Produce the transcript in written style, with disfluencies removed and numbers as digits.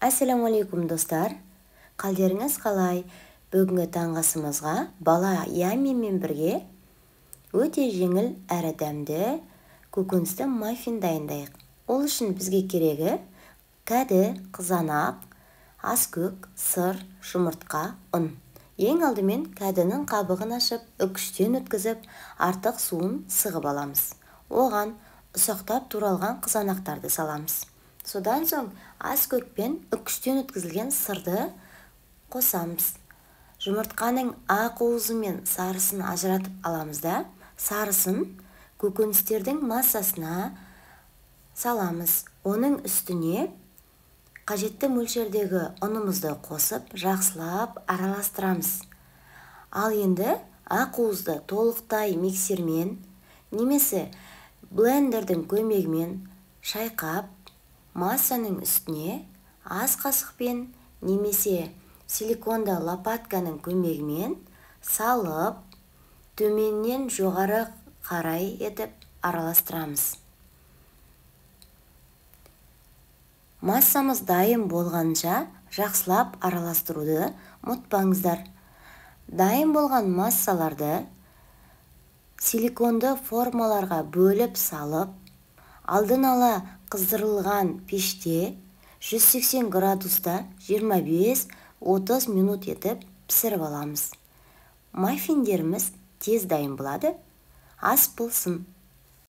Ассаламу алейкум достар. Қалдеріңіз қалай? Бүгінгі таңғасымызға бала Ямимен бірге өте жеңіл әрі дәмді көкөністі маффин дайындайық. Ол үшін бізге керегі кәді, қызанақ, аскөк, сыр, жұмыртқа, ұн. Ең алдымен кәдінің қабығын ашып, үкіштен өткізіп, артық суын сығып аламыз. Оған ұсақтап туралған қызанақтарды саламыз. Содан соң аскөкпен үкіштен өткізілген сырды қосамыз. Жұмыртқаның ақ уызы мен сарысын ажыратып аламыз да, сарысын көкөністердің массасына саламыз. Оның үстіне қажетті мөлшердегі ұнымызды қосып, жақсылап араластырамыз. Ал енді ақ уызды толықтай миксермен немесе блендердің көмегімен шайқап, массаның үстіне ас қасықпен немесе силиконды лопатканың көмегімен салып, төменнен жоғары қарай етіп араластырамыз. Массамыз дайын болғанша жақсылап араластыруды ұмытпаңыздар. Дайын болған массаларды силиконды формаларға бөліп салып, алдын ала қыздырылған пеште 180 градуста 25-30 минут етіп пісіріп аламыз. Маффиндеріміз тез дайын болады. Ас болсын.